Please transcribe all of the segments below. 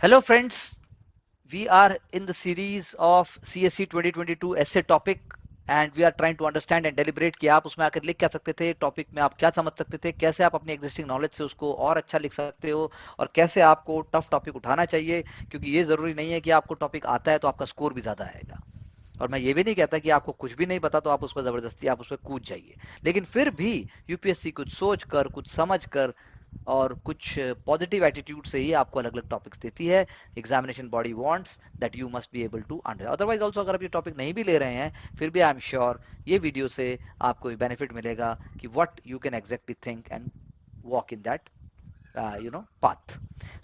Hello friends, we are in the series of CSC 2022 essay topic and we are trying to understand and deliberate कि आप उसमें आकर लिख क्या सकते थे, टॉपिक में आप क्या समझ सकते थे, कैसे आप अपनी एग्जिस्टिंग नॉलेज से उसको और अच्छा लिख सकते हो और कैसे आपको टफ टॉपिक उठाना चाहिए, क्योंकि ये जरूरी नहीं है कि आपको टॉपिक आता है तो आपका स्कोर भी ज्यादा आएगा। और मैं ये भी नहीं कहता कि आपको कुछ भी नहीं पता तो आप उस पर जबरदस्ती आप उस पर कूद जाइए, लेकिन फिर भी यूपीएससी कुछ सोच कर, कुछ समझ कर और कुछ पॉजिटिव एटीट्यूड से ही आपको अलग अलग टॉपिक्स देती है। Examination body wants that you must be able to under, otherwise also अगर आप ये टॉपिक नहीं भी ले रहे हैं फिर भी आई एम श्योर ये वीडियो से आपको बेनिफिट मिलेगा कि what you can exactly think and walk in that path.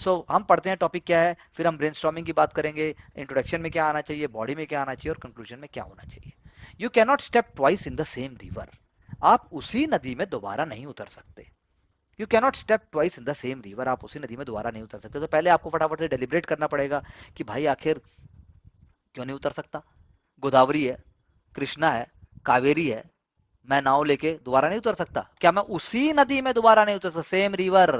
So हम पढ़ते हैं टॉपिक क्या है, फिर हम ब्रेनस्टॉर्मिंग की बात करेंगे, इंट्रोडक्शन में क्या आना चाहिए, बॉडी में क्या आना चाहिए और कंक्लूजन में क्या होना चाहिए। You can not step twice in the same river, आप उसी नदी में दोबारा नहीं उतर सकते। You cannot step twice in the same river, आप उसी नदी में दोबारा नहीं उतर सकते। तो पहले आपको फटाफट से डेलिब्रेट करना पड़ेगा कि भाई आखिर क्यों नहीं उतर सकता। गोदावरी है, कृष्णा है, कावेरी है, मैं नाव लेके दोबारा नहीं उतर सकता क्या? मैं उसी नदी में दोबारा नहीं उतर सकता? Same river,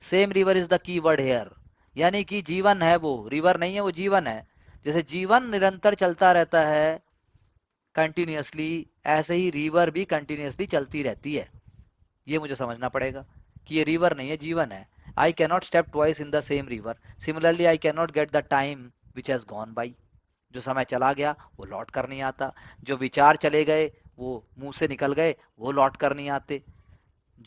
same river is the key word hair. यानी कि जीवन है वो, रिवर नहीं है वो, जीवन है। जैसे जीवन निरंतर चलता रहता है कंटिन्यूअसली, ऐसे ही रिवर भी कंटिन्यूअसली चलती रहती है। ये मुझे समझना पड़ेगा कि ये रिवर नहीं है, जीवन है। I can not step twice in the same river, similarly I can not get the time which has gone by. जो समय चला गया वो लौट कर नहीं आता, जो विचार चले गए वो मुंह से निकल गए वो लौट कर नहीं आते।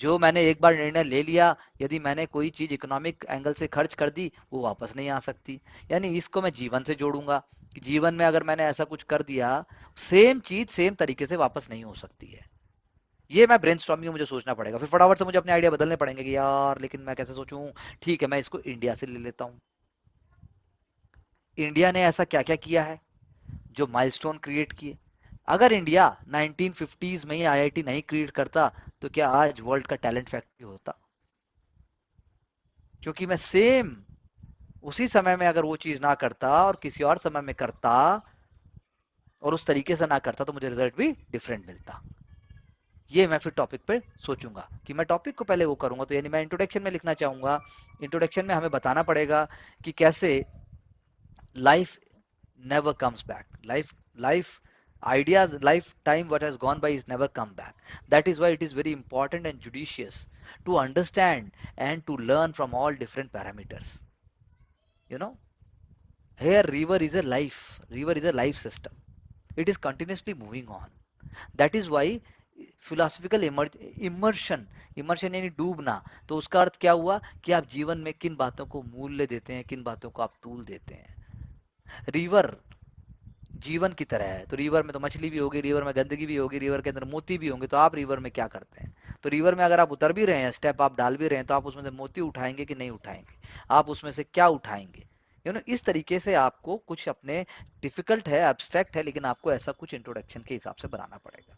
जो मैंने एक बार निर्णय ले लिया, यदि मैंने कोई चीज इकोनॉमिक एंगल से खर्च कर दी वो वापस नहीं आ सकती। यानी इसको मैं जीवन से जोड़ूंगा कि जीवन में अगर मैंने ऐसा कुछ कर दिया, सेम चीज सेम तरीके से वापस नहीं हो सकती है। ये मैं ब्रेनस्टॉर्मिंग में मुझे सोचना पड़ेगा, फिर फटाफट से मुझे अपने आइडिया बदलने पड़ेंगे कि यार लेकिन मैं कैसे सोचूं। ठीक है, मैं इसको इंडिया से ले लेता हूं। इंडिया ने ऐसा क्या क्या किया है जो माइलस्टोन क्रिएट किए? अगर इंडिया 1950s में ही आईआईटी नहीं क्रिएट करता तो क्या आज वर्ल्ड का टैलेंट फैक्ट्री होता? क्योंकि मैं सेम उसी समय में अगर वो चीज ना करता और किसी और समय में करता और उस तरीके से ना करता तो मुझे रिजल्ट भी डिफरेंट मिलता। ये मैं फिर टॉपिक पे सोचूंगा कि मैं टॉपिक को पहले वो करूंगा। तो यानी मैं इंट्रोडक्शन में लिखना चाहूंगा, इंट्रोडक्शन में हमें बताना पड़ेगा कि कैसे life never comes back. Life ideas, lifetime what has gone by is never come back. That is why it is very important and judicious to understand and to learn from all different parameters. You know, here river is a life. River is a life system. It is continuously moving on. That is why philosophical immersion, immersion यानी डूबना, तो उसका अर्थ क्या हुआ कि आप जीवन में किन बातों को मूल्य देते हैं, किन बातों को आप तूल देते हैं। रिवर जीवन की तरह है, तो रिवर में तो मछली भी होगी, रिवर में गंदगी भी होगी, रिवर के अंदर मोती भी होंगे, तो आप रिवर में क्या करते हैं? तो रिवर में अगर आप उतर भी रहे हैं, स्टेप आप डाल भी रहे हैं, तो आप उसमें से मोती उठाएंगे कि नहीं उठाएंगे? आप उसमें से क्या उठाएंगे? इस तरीके से आपको कुछ अपने, डिफिकल्ट है, एब्स्ट्रैक्ट है, लेकिन आपको ऐसा कुछ इंट्रोडक्शन के हिसाब से बनाना पड़ेगा।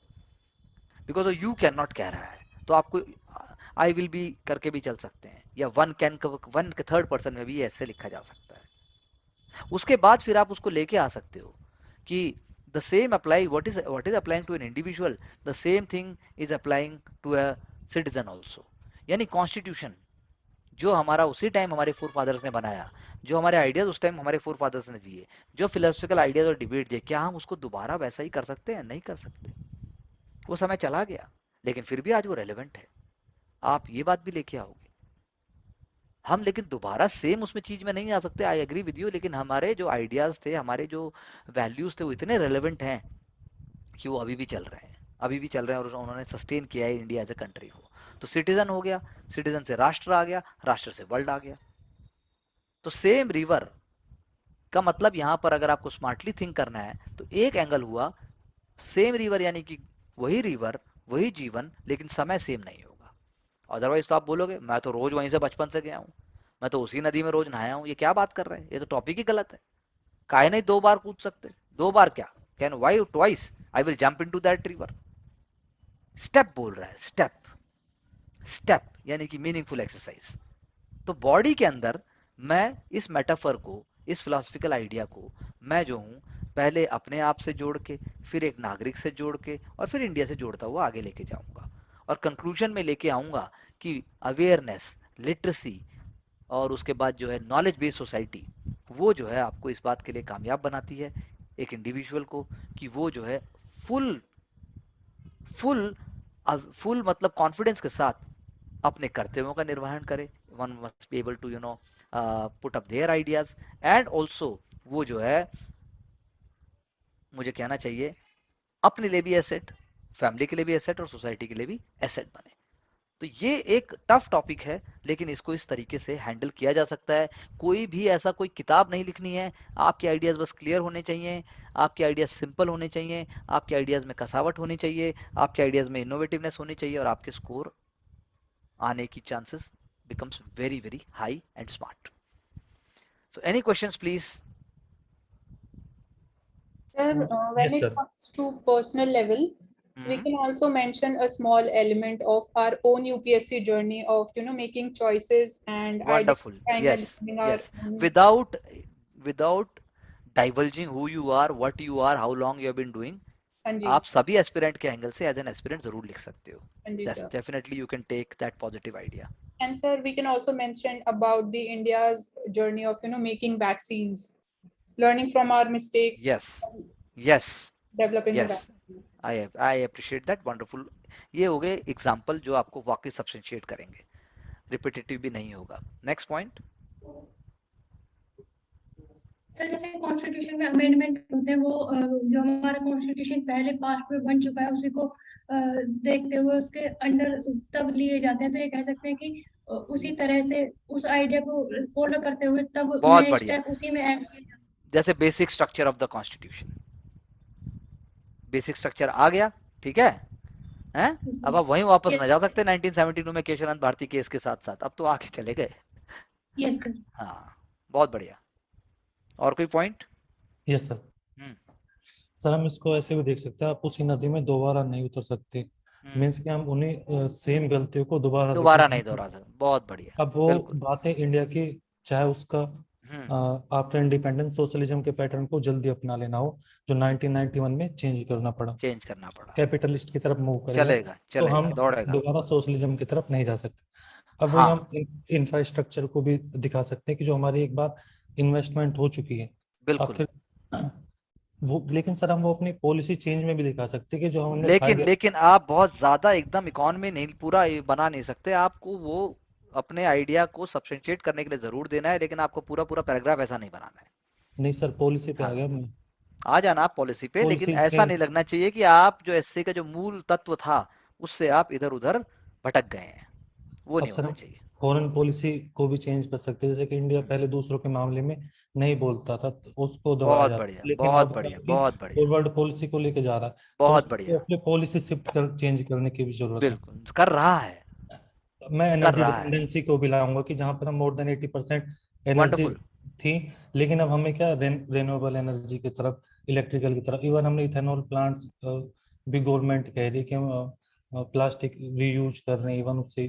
बिकॉज यू कैन नॉट कह रहा है तो आपको आई विल बी करके भी चल सकते हैं, या one can, one third person में भी ऐसे लिखा जा सकता है। उसके बाद फिर आप उसको लेके आ सकते हो कि the same apply, what is applying to an individual, the same thing is applying to a citizen also. यानी कॉन्स्टिट्यूशन जो हमारा उसी टाइम हमारे फोर फादर्स ने बनाया, जो हमारे आइडियाज उस टाइम हमारे फोर फादर्स ने दिए, जो फिलोसफिकल आइडियाज और डिबेट दिए, क्या हम उसको दोबारा वैसा ही कर सकते हैं? नहीं कर सकते। वो समय चला गया, लेकिन फिर भी आज वो रेलेवेंट है। आप ये बात भी लेके आओगे। हम लेकिन दोबारा सेम उसमें चीज में नहीं आ सकते, आई एग्री विद यू, लेकिन हमारे जो आइडियाज थे, हमारे जो वैल्यूज थे वो इतने रेलेवेंट हैं कि वो अभी भी चल रहे हैं, अभी भी चल रहे हैं और उन्होंने सस्टेन किया है इंडिया एज ए कंट्री को। तो सिटीजन हो गया, सिटीजन से राष्ट्र आ गया, राष्ट्र से वर्ल्ड आ गया। तो सेम रिवर का मतलब यहां पर अगर आपको स्मार्टली थिंक करना है तो एक एंगल हुआ सेम रिवर, यानी कि वही रिवर, वही जीवन, लेकिन समय सेम नहीं होगा। अदरवाइज तो आप बोलोगे मैं तो रोज वहीं से बचपन से गया हूँ, मैं तो उसी नदी में रोज नहाया हूँ, ये क्या बात कर रहे हैं, ये तो टॉपिक ही गलत है। काहे नहीं दो बार कूद सकते? दो बार क्या, can Y twice, I will jump into that river. Step बोल रहा है, स्टेप, स्टेप यानी कि मीनिंगफुल एक्सरसाइज। तो बॉडी के अंदर मैं इस मेटाफर को, इस फिलोसफिकल आइडिया को मैं जो हूं पहले अपने आप से जोड़ के, फिर एक नागरिक से जोड़ के और फिर इंडिया से जोड़ता हुआ आगे लेके जाऊंगा और कंक्लूजन में लेके आऊंगा कि अवेयरनेस, लिटरेसी और उसके बाद जो है नॉलेज बेस्ड सोसाइटी, वो जो है आपको इस बात के लिए कामयाब बनाती है एक इंडिविजुअल को, कि वो जो है फुल फुल फुल मतलब कॉन्फिडेंस के साथ अपने कर्तव्यों का निर्वहन करे। One must be able to put up their ideas, and also वो जो है, मुझे कहना चाहिए, अपने लिए भी एसेट, फैमिली के लिए भी एसेट और सोसाइटी के लिए भी एसेट बने। तो ये एक टफ टॉपिक है, लेकिन इसको इस तरीके से हैंडल किया जा सकता है। कोई भी ऐसा कोई किताब नहीं लिखनी है, आपके आइडियाज बस क्लियर होने चाहिए, आपके आइडियाज सिंपल होने चाहिए, आपके आइडियाज में कसावट होनी चाहिए, आपके आइडियाज में इनोवेटिवनेस होनी चाहिए, और आपके स्कोर आने की chances becomes very very high and smart. So any questions please? Sir, when Yes, it sir. comes to personal level, we can also mention a small element of our own UPSC journey of making choices and Wonderful. identifying and Yes, learning our yes. own. Without divulging who you are, what you are, how long you have been doing, हाँ जी, आप सभी aspirant के angle से as an aspirant जरूर लिख सकते हो. हाँ जी That's sir. definitely you can take that positive idea. And sir, we can also mention about the India's journey of making vaccines, learning from our mistakes, Yes, yes, developing the yes. vaccine. I appreciate that. Wonderful. ये हो गए example जो आपको वाकई substantiate करेंगे, repetitive भी नहीं होगा. Next point. सर जैसे कॉन्स्टिट्यूशन में अमेंडमेंट होते हैं, वो जो हमारा कॉन्स्टिट्यूशन पहले पास्ट में बन चुका है उसी को देखते हुए उसके अंडर तब लिए जाते हैं, तो ये कह सकते हैं कि उसी तरह से उस आइडिया को फॉलो करते हुए तब बहुत नए बढ़िया. स्टेप उसी में ऐड किए जाते हैं. जैसे basic structure of the constitution, basic structure आ गया, ठीक है. हैं? अब आप वहीं वापस न जा सकते 1972 में केशवानंद भारती केस के साथ साथ, अब तो आगे चले गए. Yes sir. हाँ, बहुत बढ़िया. और कोई पॉइंट? Yes sir. सर हम इसको ऐसे भी देख सकते हैं, आप उसी नदी में दोबारा नहीं उतर सकते, मीन्स कि हम उन्हीं सेम गलतियों को दोबारा दोबारा repeat नहीं दोहरा सकते. बहुत बढ़िया. अब वो बिल्कुल. बातें इंडिया की, चाहे उसका आफ्टर इंडिपेंडेंस सोशलिज्म के पैटर्न को जल्दी अपना लेना हो, जो 1991 में चेंज करना पड़ा, चेंज करना पड़ा. कैपिटलिस्ट की तरफ मूव करेगा, चलेगा, तो चलेगा, हम दौड़ेगा. दोबारा सोशलिज्म की तरफ नहीं जा सकते. अब वही हाँ, हम इंफ्रास्ट्रक्चर को भी दिखा सकते हैं कि जो हमारी एक बार इन्वेस्टमेंट हो चुकी है, अब बिल्कुल. फिर वो, लेकिन सर हम वो अपनी पॉलिसी चेंज में भी दिखा सकते हैं कि जो हमने लेकिन आप बहुत ज्यादा एकदम इकोनॉमी नहीं पूरा बना नहीं सकते. आपको वो अपने आइडिया को सब्सटेंशिएट करने के लिए जरूर देना है, लेकिन आपको पूरा पूरा पैराग्राफ ऐसा नहीं बनाना है. नहीं सर, पॉलिसी पे आ हाँ, गया मैं. आ जाना आप पॉलिसी पे, लेकिन पॉलिसी ऐसा से नहीं लगना चाहिए कि आप जो एसए का जो मूल तत्व था उससे आप इधर उधर भटक गए हैं. वो अब नहीं सर होना हम चाहिए. फॉरेन पॉलिसी को भी चेंज कर सकते हैं, जैसे कि इंडिया पहले दूसरों के मामले में नहीं बोलता था, तो उसको दबाया बहुत जाता बढ़िया, था, लेकिन बहुत अब बढ़िया, अपनी बहुत बढ़िया, फॉरवर्ड पॉलिसी को लेके जा रहा है, तो बहुत उसको बढ़िया. अपनी पॉलिसी शिफ्ट कर चेंज करने की भी जरूरत है. बिल्कुल कर रहा है, मैं कर एनर्जी रहा है. डिपेंडेंसी को भी लाऊंगा कि जहाँ पर हम मोर देन 80% एनर्जी वंडरफुल. थी, लेकिन अब हमें क्या रेन्यूएबल एनर्जी की तरफ, इलेक्ट्रिकल की तरफ, इवन हमने इथेनॉल प्लांट्स भी, गवर्नमेंट कह रही है कि हम प्लास्टिक रीयूज कर रहे हैं, इवन उससे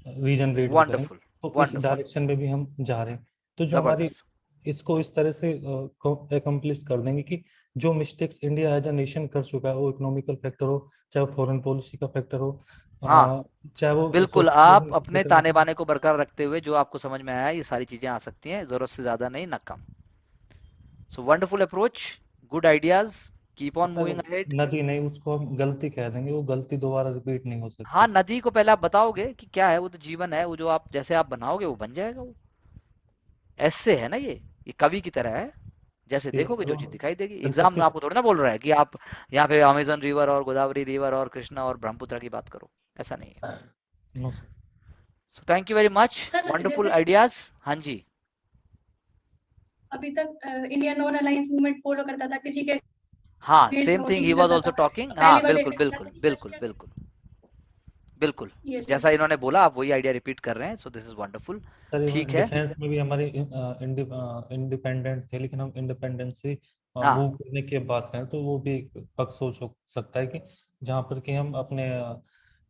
रीजनरेट भी करें, वंडरफुल, तो इस वंडरफुल. डायरेक्शन में भी हम जा रहे हैं. तो जो हमारी जबरदस्त. इसको इस तरह से अकम्प्लिश कर देंगे कि जो mistakes India as a nation कर चुका है, वो इकोनॉमिकल फैक्टर हो, चाहे फॉरेन पॉलिसी का फैक्टर हो, हाँ, चाहे वो बिल्कुल. आप सोशलिज्म अपने ताने बाने को बरकरार रखते हुए जो आपको समझ में आया, ये सारी चीजें आ सकती हैं, जरूरत से ज्यादा नहीं, न कम. So wonderful approach, good ideas, keep on moving ahead. नदी नहीं, उसको हम गलती कह देंगे, वो गलती दोबारा रिपीट नहीं हो हाँ, सकती. नदी को पहले आप बताओगे कि क्या है, वो तो जीवन है, वो जो आप जैसे आप बनाओगे वो बन जाएगा. वो ऐसे है ना, ये कवि की तरह है, जैसे ये देखोगे जो तो चीज दिखाई देगी. इन एग्जाम सबके में आपको थोड़ा ना बोल रहा है कि आप यहाँ पे अमेजन रिवर और गोदावरी रिवर और कृष्णा और ब्रह्मपुत्र की बात करो, ऐसा नहीं है. No sir. So thank you very much, sir wonderful जैसे आइडियाज. हाँ जी. अभी तक India non alliance movement follow करता था, किसी के हाँ, अगेंस्ट सेम थिंग ही वोटिंग वाज करता आल्सो था. टॉकिंग. पहली हाँ, बार बिल्कुल देखा गया बिल्कुल था कि बिल्कुल बिल्कुल बिल्कुल. ये जैसा सर. इन्होंने बोला आप वही आइडिया रिपीट कर रहे हैं. So this is wonderful. Sir ठीक इवन है. डिफेंस में भी हमारे इंडिपेंडेंट थे, लेकिन हम इंडिपेंडेंस से हाँ, मूव करने की बात करें, तो वो भी एक पक्ष सोच हो सकता है कि जहाँ पर कि हम अपने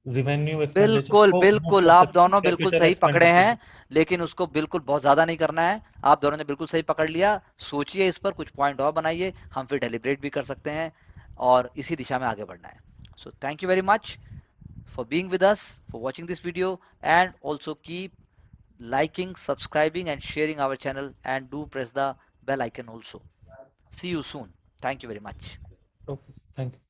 रिवेन्यू एक्सपेंडिचर बिल्कुल को मूव बिल्कुल, कर आप सकते हैं दोनों बिल्कुल कैपिटल सही पकड़े एक्सपेंडिचर. हैं, लेकिन उसको बिल्कुल बहुत ज्यादा नहीं करना है. आप दोनों ने बिल्कुल सही पकड़ लिया. सोचिए इस पर, कुछ पॉइंट और बनाइए, हम फिर डेलिब्रेट भी कर सकते हैं, और इसी दिशा में आगे बढ़ना है. सो thank you very much for being with us, for watching this video, and also keep liking, subscribing and sharing our channel, and do press the bell icon also. See you soon. Thank you very much. Okay, thank you.